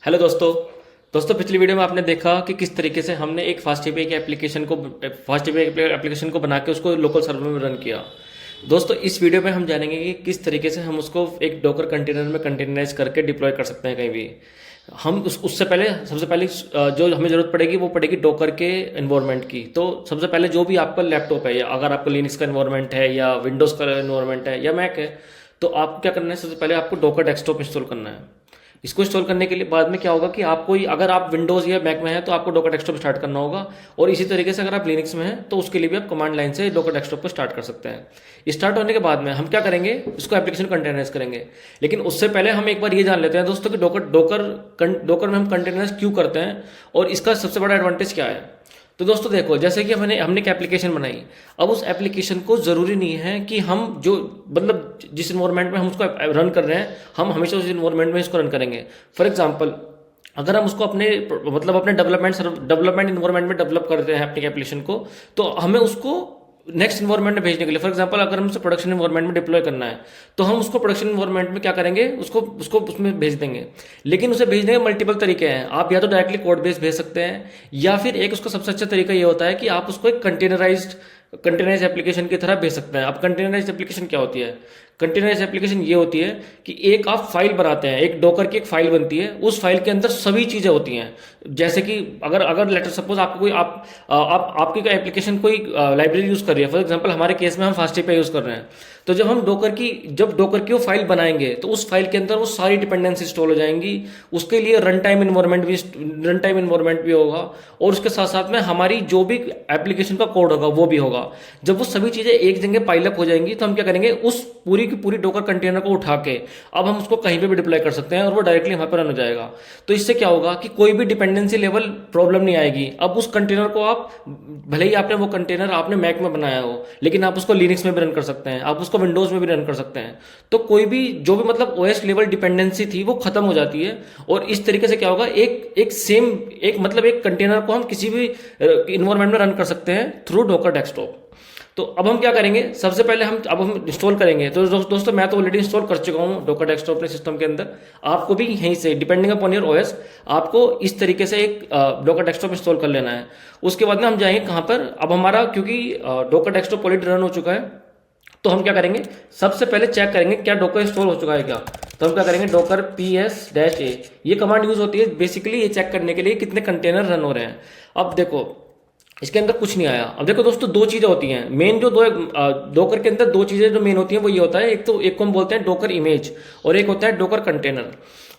Hello दोस्तों। पिछली video में आपने देखा कि किस तरीके से हमने एक फास्ट एपीआई के एप्लीकेशन को बना के उसको लोकल सर्वर में रन किया। दोस्तों, इस वीडियो में हम जानेंगे कि किस तरीके से हम उसको एक डॉकर कंटेनर में कंटेनराइज करके डिप्लॉय कर सकते हैं कहीं भी। हम उससे पहले सबसे पहले जो हमें ज़रूरत पड़ेगी वो पड़ेगी डॉकर के एनवायरनमेंट की। तो सबसे पहले जो भी आपका लैपटॉप है, या अगर आपका लिनक्स का एनवायरनमेंट है या विंडोज़ का एनवायरनमेंट है या मैक है, तो आपको क्या करना है, सबसे पहले आपको डॉकर डेस्कटॉप इंस्टॉल करना है। इसको इंस्टॉल करने के लिए बाद में क्या होगा कि आपको अगर आप विंडोज़ या मैक में हैं तो आपको डॉकर डेस्कटॉप स्टार्ट करना होगा, और इसी तरीके से अगर आप लिनक्स में हैं तो उसके लिए भी आप कमांड लाइन से डॉकर डेस्कटॉप को स्टार्ट कर सकते हैं। स्टार्ट होने के बाद में हम क्या करेंगे, इसको एप्लीकेशन कंटेनराइज करेंगे। लेकिन उससे पहले हम एक बार ये जान लेते हैं दोस्तों कि डॉकर में हम कंटेनराइज क्यों करते हैं और इसका सबसे बड़ा एडवांटेज क्या है। तो दोस्तों देखो, जैसे कि हमने एक एप्लीकेशन बनाई। अब उस एप्लीकेशन को ज़रूरी नहीं है कि हम जो मतलब जिस इन्वायरमेंट में हम उसको रन कर रहे हैं, हम हमेशा उस इन्वायरमेंट में इसको रन करेंगे। फॉर एग्जांपल, अगर हम उसको अपने डेवलपमेंट इन्वायरमेंट में डेवलप करते हैं अपनी एप्लीकेशन को, तो हमें उसको नेक्स्ट इन्वायरमेंट में भेजने के लिए, फॉर एग्जांपल अगर हम उसे प्रोडक्शन इन्वायरमेंट में डिप्लॉय करना है, तो हम उसको प्रोडक्शन इन्वायरमेंट में क्या करेंगे, उसको उसको उसमें भेज देंगे। लेकिन उसे भेजने के मल्टीपल तरीके हैं। आप या तो डायरेक्टली कोड बेस भेज सकते हैं, या फिर एक उसका सबसे अच्छा तरीका ये होता है कि आप उसको एक कंटेनराइज एप्लीकेशन की तरह भेज सकते हैं। अब कंटेनराइज एप्लीकेशन क्या होती है? कंटेनराइज एप्लीकेशन ये होती है कि एक आप फाइल बनाते हैं, एक डॉकर की एक फाइल बनती है, उस फाइल के अंदर सभी चीज़ें होती हैं। जैसे कि अगर अगर लेटर सपोज आपको कोई आपकी कोई एप्लीकेशन कोई लाइब्रेरी यूज़ कर रही है। फॉर एग्जांपल हमारे केस में हम फास्ट एपीआई यूज़ कर रहे हैं, तो जब डॉकर की वो फाइल बनाएंगे तो उस फाइल के अंदर वो सारी डिपेंडेंसी इंस्टॉल हो जाएंगी। उसके लिए रन टाइम इन्वायरमेंट भी होगा, और उसके साथ साथ में हमारी जो भी एप्लीकेशन का कोड होगा वो भी होगा। जब वो सभी चीज़ें एक जगह पाइलअप हो जाएंगी तो हम क्या करेंगे, उस पूरी की पूरी डॉकर कंटेनर को उठा के अब हम उसको कहीं पे भी डिप्लॉय कर सकते हैं और वो डायरेक्टली वहां पर रन हो जाएगा। तो इससे क्या होगा कि कोई भी डिपेंडेंसी लेवल प्रॉब्लम नहीं आएगी। अब उस कंटेनर को आप, भले ही आपने वो कंटेनर आपने मैक में बनाया हो, लेकिन आप उसको लिनक्स में भी रन कर सकते हैं, आप उसको विंडोज में भी रन कर सकते हैं। तो कोई भी जो भी मतलब ओएस लेवल डिपेंडेंसी थी वो खत्म हो जाती है। और इस तरीके से क्या होगा, एक कंटेनर को हम किसी भी इन्वायरमेंट में रन कर सकते हैं थ्रू डॉकर डेस्कटॉप। तो अब हम क्या करेंगे, सबसे पहले हम इंस्टॉल करेंगे। तो दोस्तों मैं तो ऑलरेडी इंस्टॉल कर चुका हूँ डॉकर डेस्कटॉप अपने सिस्टम के अंदर। आपको भी यहीं से डिपेंडिंग अपॉन योर ओएस आपको इस तरीके से एक डॉकर डेस्कटॉप इंस्टॉल कर लेना है। उसके बाद में हम जाएंगे कहाँ पर, अब हमारा क्योंकि डॉकर डेस्कटॉप ऑलरेडी रन हो चुका है, तो हम क्या करेंगे, सबसे पहले चेक करेंगे क्या डॉकर इंस्टॉल हो चुका है क्या। तो हम क्या करेंगे, डॉकर ps-a, ये कमांड यूज होती है बेसिकली ये चेक करने के लिए कितने कंटेनर रन हो रहे हैं। अब देखो इसके अंदर कुछ नहीं आया। अब देखो दोस्तों, दो चीजें होती हैं मेन, जो डॉकर के अंदर दो चीजें जो मेन होती हैं वो ये होता है, एक को हम बोलते हैं डॉकर इमेज, और एक होता है डॉकर कंटेनर।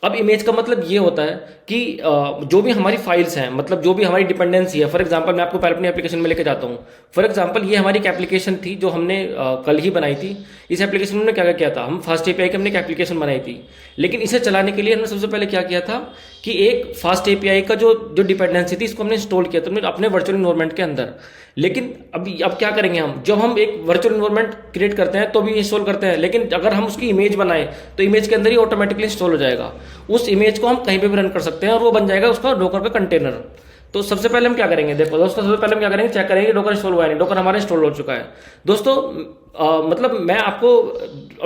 अब इमेज का मतलब ये होता है कि जो भी हमारी फाइल्स हैं, मतलब जो भी हमारी डिपेंडेंसी है। फॉर एग्जांपल मैं आपको पहले अपनी एप्लीकेशन में लेके जाता हूँ। फॉर एग्जांपल ये हमारी एक एप्लीकेशन थी जो हमने कल ही बनाई थी। इस एप्लीकेशन में हमने क्या क्या किया था, हम फास्ट एपीआई की हमने एक एप्लीकेशन बनाई थी, लेकिन इसे चलाने के लिए हमने सबसे पहले क्या किया था कि एक फास्ट एपीआई का जो डिपेंडेंसी थी इसको हमने इंस्टॉल किया था अपने वर्चुअल इन्वायरमेंट के अंदर। लेकिन अब क्या करेंगे हम, जब हम एक वर्चुअल इन्वायरमेंट क्रिएट करते हैं तो भी इंस्टॉल करते हैं, लेकिन अगर हम उसकी इमेज बनाएं तो इमेज के अंदर ही ऑटोमेटिकली इंस्टॉल हो जाएगा। उस इमेज को हम कहीं पे भी रन कर सकते हैं और वो बन जाएगा उसका डॉकर का कंटेनर। तो सबसे पहले हम क्या करेंगे, देखो दोस्तों, सबसे पहले हम क्या करेंगे, चेक करेंगे डॉकर इंस्टॉल हुआ है नहीं। डॉकर हमारा इंस्टॉल हो चुका है दोस्तों। मतलब मैं आपको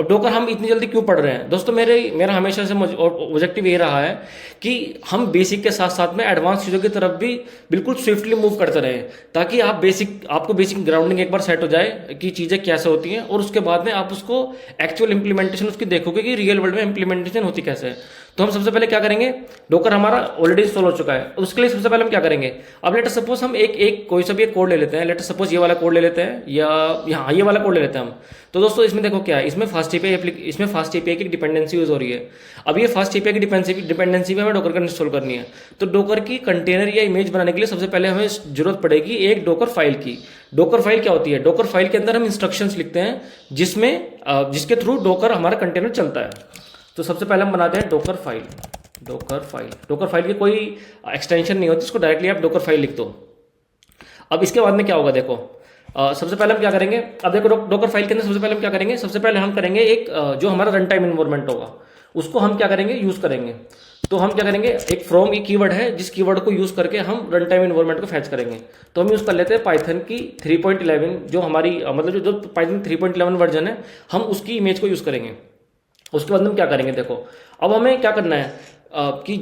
डॉकर हम इतनी जल्दी क्यों पढ़ रहे हैं दोस्तों, मेरा हमेशा से ऑब्जेक्टिव ये रहा है कि हम बेसिक के साथ साथ में एडवांस चीज़ों की तरफ भी बिल्कुल स्विफ्टली मूव करते रहें, ताकि आपको बेसिक ग्राउंडिंग एक बार सेट हो जाए कि चीज़ें कैसे होती हैं, और उसके बाद में आप उसको एक्चुअल इंप्लीमेंटेशन उसकी देखोगे कि रियल वर्ल्ड में इंप्लीमेंटेशन होती कैसे है। तो हम सबसे पहले क्या करेंगे, डॉकर हमारा ऑलरेडी इंस्टॉल हो चुका है, उसके लिए सबसे पहले हम क्या करेंगे, अब लेटर सपोज हम एक कोई सा भी एक कोड ले लेते हैं। लेटर सपोज ये वाला कोड ले लेते हैं, या यहाँ ये वाला कोड ले लेते हैं हम। तो दोस्तों इसमें देखो क्या है, इसमें फास्ट एपीआई की डिपेंडेंसी यूज हो रही है। अब ये फास्ट एपीआई की डिपेंडेंसी भी हमें डॉकर का इंस्टॉल करनी है। तो डॉकर की कंटेनर या इमेज बनाने के लिए सबसे पहले हमें जरूरत पड़ेगी एक डॉकर फाइल की। डॉकर फाइल क्या होती है, डॉकर फाइल के अंदर हम इंस्ट्रक्शंस लिखते हैं जिसके थ्रू डॉकर हमारा कंटेनर चलता है। तो सबसे पहले हम बनाते हैं डॉकर फाइल की कोई एक्सटेंशन नहीं होती, इसको डायरेक्टली आप डॉकर फाइल लिख दो। अब इसके बाद में क्या होगा, देखो सबसे पहले हम क्या करेंगे, अब देखो डॉकर फाइल के अंदर सबसे पहले हम क्या करेंगे, सबसे पहले हम करेंगे एक जो हमारा रन टाइम इन्वायरमेंट होगा उसको हम क्या करेंगे, यूज करेंगे। तो हम क्या करेंगे, एक फ्रॉम एक कीवर्ड है जिस कीवर्ड को यूज करके हम रन टाइम इन्वायरमेंट को फैच करेंगे। तो हम यूज कर लेते हैं पाइथन की 3.11, जो हमारी मतलब जो पाइथन 3.11 वर्जन है, हम उसकी इमेज को यूज करेंगे। उसके बाद हम क्या करेंगे, देखो अब हमें क्या करना है कि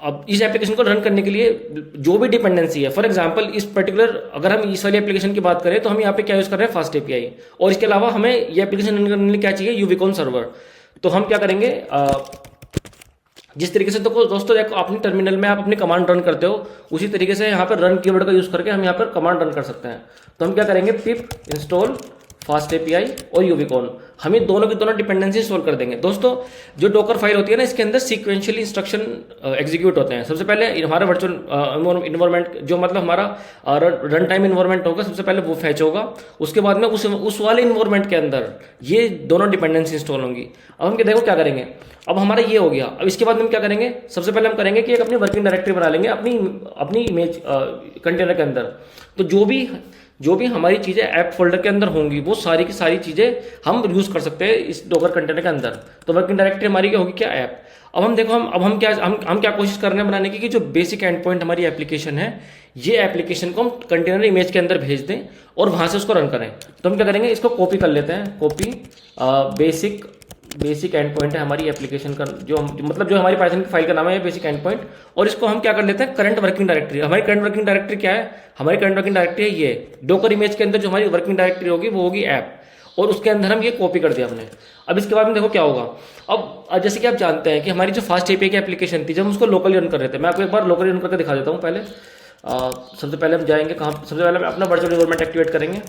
अब इस एप्लीकेशन को रन करने के लिए जो भी डिपेंडेंसी है, फॉर एग्जांपल इस पर्टिकुलर अगर हम इस वाली एप्लीकेशन की बात करें तो हम यहाँ पे क्या यूज़ कर रहे हैं, फास्ट एपीआई। और इसके अलावा हमें ये एप्लीकेशन रन करने के लिए क्या चाहिए, यूविकॉन सर्वर। तो हम क्या करेंगे, जिस तरीके से तो दोस्तों देखो अपने टर्मिनल में आप अपनी कमांड रन करते हो, उसी तरीके से यहाँ पर रन कीवर्ड का यूज़ करके हम यहाँ पर कमांड रन कर सकते हैं। तो हम क्या करेंगे, पिप इंस्टॉल फास्ट एपीआई और यूविकॉन, हम ये दोनों की दोनों डिपेंडेंसी इंस्टॉल कर देंगे। दोस्तों जो डॉकर फाइल होती है ना, इसके अंदर सीक्वेंशियली इंस्ट्रक्शन एग्जीक्यूट होते हैं। सबसे पहले हमारा वर्चुअल इन्वायरमेंट जो मतलब हमारा रन टाइम इन्वायरमेंट होगा, सबसे पहले वो फैच होगा। उसके बाद में उस वाले इन्वायरमेंट के अंदर ये दोनों डिपेंडेंसी इंस्टॉल होंगी। अब हम देखो क्या करेंगे, अब हमारा ये हो गया। अब इसके बाद हम क्या करेंगे, सबसे पहले हम करेंगे कि एक अपनी वर्किंग डायरेक्टरी बना लेंगे अपनी इमेज कंटेनर के अंदर। तो जो भी हमारी चीज़ें ऐप फोल्डर के अंदर होंगी, वो सारी की सारी चीज़ें हम यूज़ कर सकते हैं इस डॉकर कंटेनर के अंदर। तो वर्किंग डायरेक्टरी हमारी क्या होगी, क्या ऐप। अब हम देखो हम क्या कोशिश कर रहे हैं बनाने की, कि जो बेसिक एंड पॉइंट हमारी एप्लीकेशन है, ये एप्लीकेशन को हम कंटेनर इमेज के अंदर भेज दें और वहाँ से उसको रन करें। तो हम क्या करेंगे, इसको कॉपी कर लेते हैं, कॉपी बेसिक एंड पॉइंट है हमारी एप्लीकेशन का, जो हमारी पाइथन की फाइल का नाम है बेसिक एंड पॉइंट। और इसको हम क्या कर लेते हैं, करंट वर्किंग डायरेक्टरी। हमारी करंट वर्किंग डायरेक्टरी क्या है, हमारी करंट वर्किंग डायरेक्टरी है ये डॉकर इमेज के अंदर जो हमारी वर्किंग डायरेक्टरी होगी वो होगी ऐप, और उसके अंदर हम ये कॉपी कर दिया हमने। अब इसके बाद में देखो क्या होगा। अब जैसे कि आप जानते हैं कि हमारी जो फास्ट एपीआई की एप्लीकेशन थी, जब हम उसको लोकली रन कर रहे थे, मैं आपको एक बार लोकली रन करके दिखा देता हूँ। पहले सबसे पहले हम जाएंगे कहाँ, सबसे पहले हम अपना वर्चुअल एनवायरनमेंट एक्टिवेट करेंगे।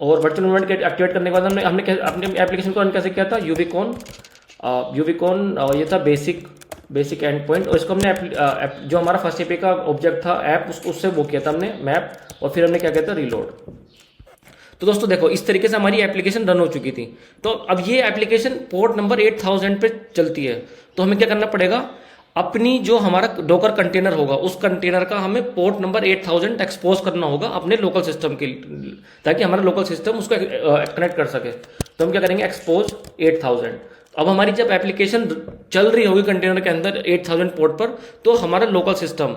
और वर्चुअल एनवायरनमेंट एक्टिवेट करने के बाद हमने अपने एप्लीकेशन को रन कैसे किया था, यूविकॉन ये था बेसिक एंड पॉइंट। और इसको हमने जो हमारा फर्स्ट एपीआई का ऑब्जेक्ट था ऐप, उससे वो किया था हमने मैप, और फिर हमने क्या किया था, रीलोड। तो दोस्तों देखो इस तरीके से हमारी एप्लीकेशन रन हो चुकी थी। तो अब ये एप्लीकेशन पोर्ट नंबर 8000 पे चलती है। तो हमें क्या करना पड़ेगा, अपनी जो हमारा डॉकर कंटेनर होगा, उस कंटेनर का हमें पोर्ट नंबर 8000 एक्सपोज करना होगा अपने लोकल सिस्टम के, ताकि हमारा लोकल सिस्टम उसको कनेक्ट कर सके। तो हम क्या करेंगे, एक्सपोज 8000। अब हमारी जब एप्लीकेशन चल रही होगी कंटेनर के अंदर 8000 पोर्ट पर, तो हमारा लोकल सिस्टम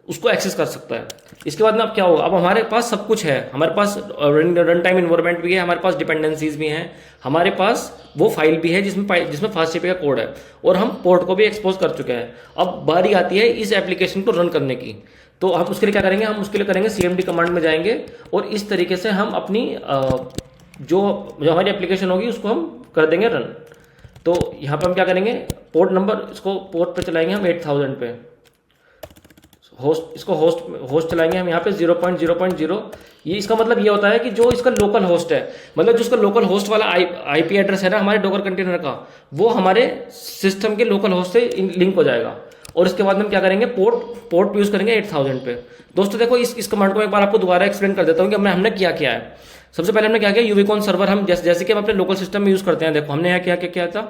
उसको एक्सेस कर सकता है। इसके बाद में अब क्या होगा, अब हमारे पास सब कुछ है, हमारे पास रन टाइम इन्वायरमेंट भी है, हमारे पास डिपेंडेंसीज भी हैं, हमारे पास वो फाइल भी है जिसमें फास्ट एपीआई का कोड है, और हम पोर्ट को भी एक्सपोज कर चुके हैं। अब बारी आती है इस एप्लीकेशन को रन करने की। तो हम उसके लिए क्या करेंगे, हम उसके लिए करेंगे cmd कमांड में जाएंगे, और इस तरीके से हम अपनी जो हमारी एप्लीकेशन होगी उसको हम कर देंगे रन। तो यहाँ पर हम क्या करेंगे, पोर्ट नंबर इसको पोर्ट पे चलाएंगे हम 8000 पे, होस्ट चलाएंगे हम यहाँ पे 0.0.0। ये इसका मतलब ये होता है कि जो इसका लोकल होस्ट है, मतलब जो इसका लोकल होस्ट वाला आईपी एड्रेस है ना हमारे डॉकर कंटेनर का, वो हमारे सिस्टम के लोकल होस्ट से लिंक हो जाएगा। और इसके बाद हम क्या करेंगे, पोर्ट यूज करेंगे 8000 पे। दोस्तों देखो इस कमांड को एक बार आपको दोबारा एक्सप्लेन कर देता हूँ कि हमने क्या किया है। सबसे पहले हमने क्या किया, यूविकॉन सर्वर हम जैसे कि हम अपने लोकल सिस्टम में यूज करते हैं। देखो हमने यहाँ क्या किया था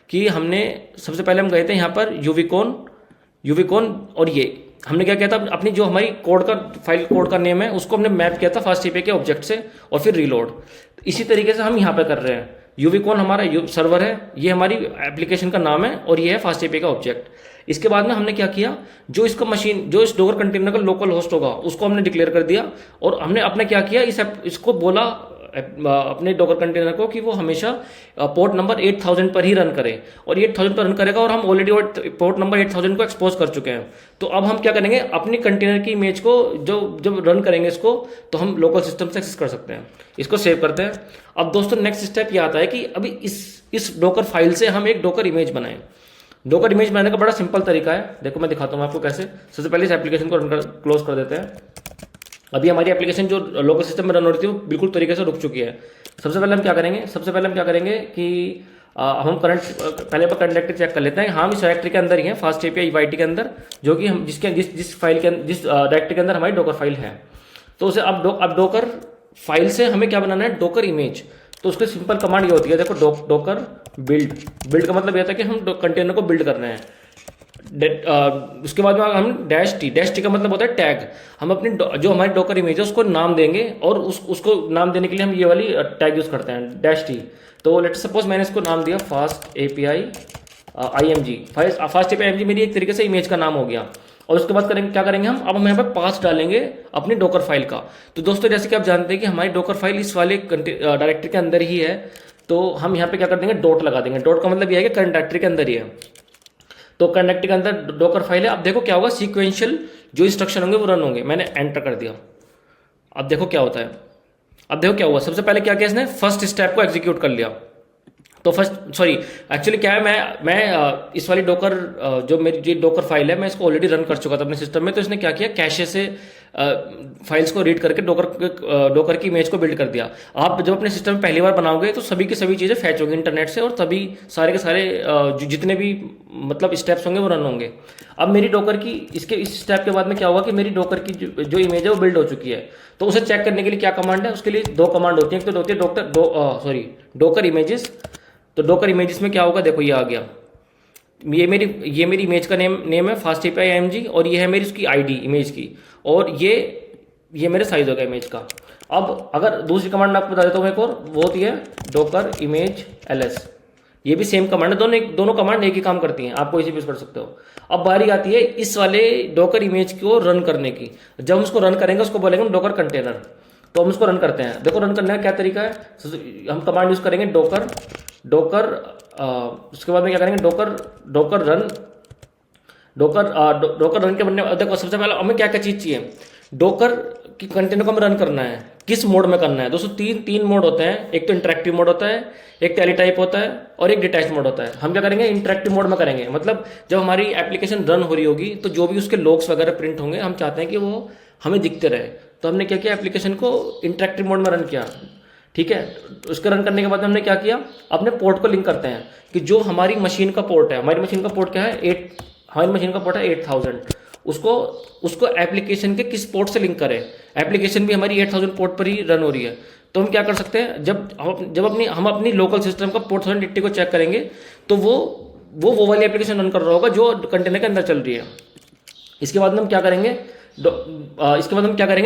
कि हमने सबसे पहले हम गए थे यहाँ पर यूविकॉन, और ये हमने क्या किया था, अपनी जो हमारी फाइल कोड का नेम है उसको हमने मैप किया था फास्ट एपीआई के ऑब्जेक्ट से, और फिर रीलोड। इसी तरीके से हम यहाँ पे कर रहे हैं। यूविकॉन हमारा सर्वर है, ये हमारी एप्लीकेशन का नाम है, और ये है फास्ट एपीआई का ऑब्जेक्ट। इसके बाद में हमने क्या किया, जो इस डॉकर कंटेनर का लोकल होस्ट होगा उसको हमने डिक्लेयर कर दिया, और हमने अपने क्या किया, इसको बोला अपने डॉकर कंटेनर को कि वो हमेशा पोर्ट नंबर 8000 पर ही रन करे, और 8000 पर रन करेगा, और हम ऑलरेडी पोर्ट नंबर 8000 को एक्सपोज कर चुके हैं। तो अब हम क्या करेंगे, अपनी कंटेनर की इमेज को जब रन करेंगे इसको, तो हम लोकल सिस्टम से एक्सेस कर सकते हैं। इसको सेव करते हैं। अब दोस्तों नेक्स्ट स्टेप ये आता है कि अभी इस डॉकर फाइल से हम एक डॉकर इमेज बनाएं। डॉकर इमेज बनाने का बड़ा सिंपल तरीका है, देखो मैं दिखाता हूँ आपको कैसे। सबसे पहले इस एप्लीकेशन को क्लोज कर देते हैं। अभी हमारी एप्लीकेशन जो लोकल सिस्टम में रन हो रही थी वो बिल्कुल तरीके से रुक चुकी है। सबसे पहले हम क्या करेंगे कि हम करंट डायरेक्टरी चेक कर लेते हैं। हम इस डायरेक्टरी के अंदर ही है, फास्ट एपीआई वाईटी के अंदर, जो कि हम जिस डायरेक्टरी के अंदर हमारी डॉकर फाइल है। तो उसे अब डॉकर फाइल से हमें क्या बनाना है, डॉकर इमेज। तो उसकी सिंपल कमांड ये होती है, देखो डॉकर बिल्ड का मतलब यह था कि हम कंटेनर को बिल्ड करना है। उसके बाद में हम डैश टी का मतलब होता है टैग। हम अपनी जो हमारी डॉकर इमेज है उसको नाम देंगे, और उसको नाम देने के लिए हम ये वाली टैग यूज करते हैं, डैश टी। तो लेट्स सपोज मैंने इसको नाम दिया fast API IMG। Fast API IMG मेरी एक तरीके से इमेज का नाम हो गया। और उसके बाद क्या करेंगे हम, अब हम यहाँ पर पास डालेंगे अपनी डॉकर फाइल का। तो दोस्तों जैसे कि आप जानते हैं कि हमारी डॉकर फाइल इस वाले डायरेक्टरी के अंदर ही है, तो हम यहाँ पे क्या कर देंगे, डॉट लगा देंगे। डॉट का मतलब यह है कि करंट डायरेक्टरी के अंदर ही है। तो कनेक्ट के अंदर डॉकर फाइल है। अब देखो क्या होगा, सीक्वेंशियल जो इंस्ट्रक्शन होंगे वो रन होंगे। मैंने एंटर कर दिया, अब देखो क्या होता है। अब देखो क्या हुआ, सबसे पहले क्या किया इसने, फर्स्ट स्टेप को एग्जीक्यूट कर लिया। तो फर्स्ट सॉरी एक्चुअली क्या है, मैं इस वाली डॉकर जो मेरी जो डॉकर फाइल है मैं इसको ऑलरेडी रन कर चुका था अपने सिस्टम में। तो इसने क्या किया, कैशे से फाइल्स को रीड करके डॉकर की इमेज को बिल्ड कर दिया। आप जब अपने सिस्टम में पहली बार बनाओगे तो सभी की सभी चीज़ें फैच होंगी इंटरनेट से, और तभी सारे के सारे जितने भी मतलब स्टेप्स होंगे वो रन होंगे। अब मेरी डॉकर की इस स्टेप के बाद में क्या हुआ कि मेरी डॉकर की जो इमेज है वो बिल्ड हो चुकी है। तो उसे चेक करने के लिए क्या कमांड है, उसके लिए दो कमांड होती है। एक तो होती है डॉकर इमेजेस। तो डॉकर इमेजेस में क्या होगा, देखो ये आ गया, ये मेरी इमेज का नेम है फास्ट एपीआई IMG, और ये है मेरी उसकी आईडी इमेज की, और ये मेरे साइज हो गया इमेज का। अब अगर दूसरी कमांड मैं आपको बता देता हूँ एक और, वो होती है डॉकर इमेज LS। ये भी सेम कमांड है, दोनों कमांड एक ही काम करती हैं, आप कोई सी भी यूज कर सकते हो। अब बारी आती है इस वाले डॉकर इमेज को रन करने की। जब हम उसको रन करेंगे उसको बोलेंगे हम डॉकर कंटेनर। तो हम उसको रन करते हैं। देखो रन करने का क्या तरीका है, हम कमांड यूज करेंगे डॉकर उसके बाद में क्या करेंगे, डॉकर रन के बनने। देखो सबसे पहले हमें क्या क्या चीज चाहिए, डॉकर की कंटेनर को हमें रन करना है, किस मोड में करना है। दोस्तों तीन मोड होते हैं, एक तो इंटरेक्टिव मोड होता है, एक टेलीटाइप होता है, और एक डिटैच मोड होता है। हम क्या करेंगे, इंटरेक्टिव मोड में करेंगे। मतलब जब हमारी एप्लीकेशन रन हो रही होगी तो जो भी उसके लॉग्स वगैरह प्रिंट होंगे हम चाहते हैं कि वो हमें दिखते रहे। तो हमने क्या किया, एप्लीकेशन को इंटरेक्टिव मोड में रन किया, ठीक है। उसके रन करने के बाद हमने क्या किया, अपने पोर्ट को लिंक करते हैं कि जो हमारी मशीन का पोर्ट है, हमारी मशीन का पोर्ट क्या है, हमारी मशीन का पोर्ट है 8000। उसको एप्लीकेशन के किस पोर्ट से लिंक करें। एप्लीकेशन भी हमारी 8000 पोर्ट पर ही रन हो रही है। तो हम क्या कर सकते हैं, जब हम अपनी लोकल सिस्टम का पोर्ट 1080 को चेक करेंगे तो वो वाली एप्लीकेशन रन कर रहा होगा जो कंटेनर के अंदर चल रही है। इसके बाद हम क्या करेंगे,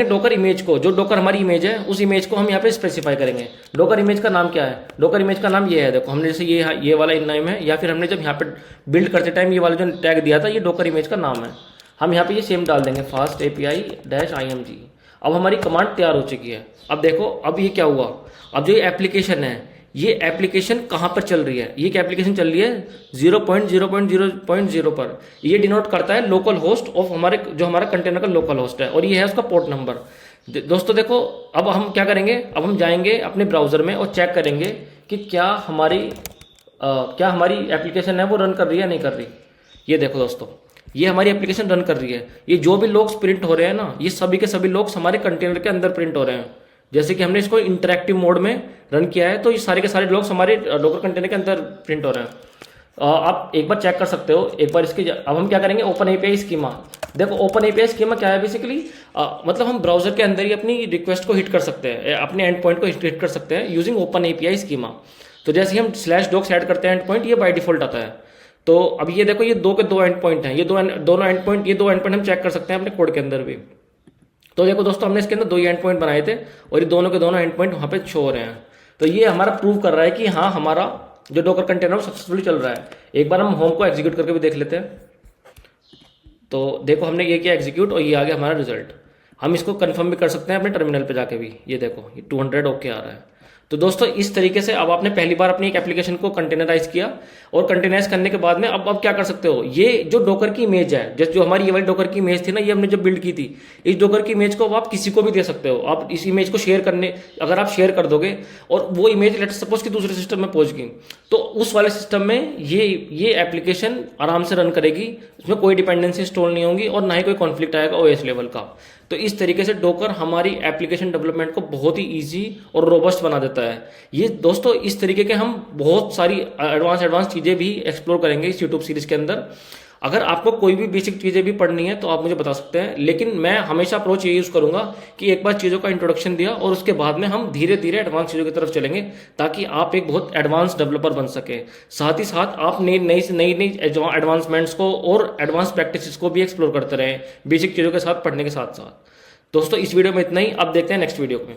डॉकर इमेज को, जो डॉकर हमारी इमेज है उस इमेज को हम यहाँ पे स्पेसिफाई करेंगे। डॉकर इमेज का नाम क्या है, डॉकर इमेज का नाम ये है। देखो हमने जैसे ये वाला नेम है, या फिर हमने जब यहाँ पे बिल्ड करते टाइम ये वाला जो टैग दिया था ये डॉकर इमेज का नाम है। हम यहाँ पे ये सेम डाल देंगे, फास्ट API-IMG। अब हमारी कमांड तैयार हो चुकी है। अब देखो अब ये क्या हुआ, अब जो ये एप्लीकेशन है, ये एप्लीकेशन कहाँ पर चल रही है, ये क्या एप्लीकेशन चल रही है 0.0.0.0 पर। ये डिनोट करता है लोकल होस्ट ऑफ हमारा कंटेनर का लोकल होस्ट है, और ये है उसका पोर्ट नंबर। दोस्तों देखो अब हम क्या करेंगे, अब हम जाएंगे अपने ब्राउजर में और चेक करेंगे कि क्या हमारी एप्लीकेशन है वो रन कर रही है या नहीं कर रही। ये देखो दोस्तों, ये हमारी एप्लीकेशन रन कर रही है। ये जो भी लॉग्स प्रिंट हो रहे हैं ना, ये सभी के सभी लॉग्स हमारे कंटेनर के अंदर प्रिंट हो रहे हैं। जैसे कि हमने इसको इंटरेक्टिव मोड में रन किया है तो ये सारे के सारे लॉग्स हमारे डॉकर कंटेनर के अंदर प्रिंट हो रहे हैं। आप एक बार चेक कर सकते हो एक बार इसकी। अब हम क्या करेंगे, ओपन API स्कीमा। देखो ओपन API स्कीमा क्या है बेसिकली, मतलब हम ब्राउजर के अंदर ही अपनी रिक्वेस्ट को हिट कर सकते हैं, अपने एंड पॉइंट को हिट कर सकते हैं यूजिंग ओपन API स्कीमा। तो जैसे ही हम /docs ऐड करते हैं एंड पॉइंट, ये बाय डिफॉल्ट आता है। तो अब ये देखो ये दो एंड पॉइंट हैं, ये दो एंड पॉइंट हम चेक कर सकते हैं अपने कोड के अंदर भी। तो देखो दोस्तों हमने इसके अंदर 2 एंड पॉइंट बनाए थे, और ये दोनों के दोनों एंड पॉइंट वहां पे शो हो रहे हैं। तो ये हमारा प्रूव कर रहा है कि हाँ हमारा जो डॉकर कंटेनर सक्सेसफुली चल रहा है। एक बार हम होम को एग्जीक्यूट करके भी देख लेते हैं। तो देखो हमने ये किया एग्जीक्यूट, और ये आ गया हमारा रिजल्ट। हम इसको कंफर्म भी कर सकते हैं अपने टर्मिनल पे जाके भी। ये देखो ये 200 ओके आ रहा है। तो दोस्तों इस तरीके से अब आपने पहली बार अपनी एक एप्लीकेशन को कंटेनराइज किया, और कंटेनराइज करने के बाद में अब क्या कर सकते हो, ये जो डॉकर की इमेज है, जैसे जो हमारी ये वाली डॉकर की इमेज थी ना, ये हमने जब बिल्ड की थी, इस डॉकर की इमेज को अब आप किसी को भी दे सकते हो। आप इस इमेज को शेयर करने, अगर आप शेयर कर दोगे और वो इमेज लेट सपोज कि दूसरे सिस्टम में पहुंच गई, तो उस वाले सिस्टम में ये एप्लीकेशन आराम से रन करेगी। उसमें कोई डिपेंडेंसी इंस्टॉल नहीं होंगी और ना ही कोई कॉन्फ्लिक्ट आएगा OS लेवल का। तो इस तरीके से डॉकर हमारी एप्लीकेशन डेवलपमेंट को बहुत ही इजी और रोबस्ट बना देता है। ये दोस्तों इस तरीके के हम बहुत सारी एडवांस चीज़ें भी एक्सप्लोर करेंगे इस यूट्यूब सीरीज के अंदर। अगर आपको कोई भी बेसिक चीज़ें भी पढ़नी है तो आप मुझे बता सकते हैं, लेकिन मैं हमेशा अप्रोच ये यूज़ करूंगा कि एक बार चीज़ों का इंट्रोडक्शन दिया और उसके बाद में हम धीरे धीरे एडवांस चीज़ों की तरफ चलेंगे, ताकि आप एक बहुत एडवांस डेवलपर बन सके। साथ ही साथ आप नई एडवांसमेंट्स को और एडवांस प्रैक्टिसेस को भी एक्सप्लोर करते रहें, बेसिक चीज़ों के साथ पढ़ने के साथ साथ। दोस्तों इस वीडियो में इतना ही, अब देखते हैं नेक्स्ट वीडियो में।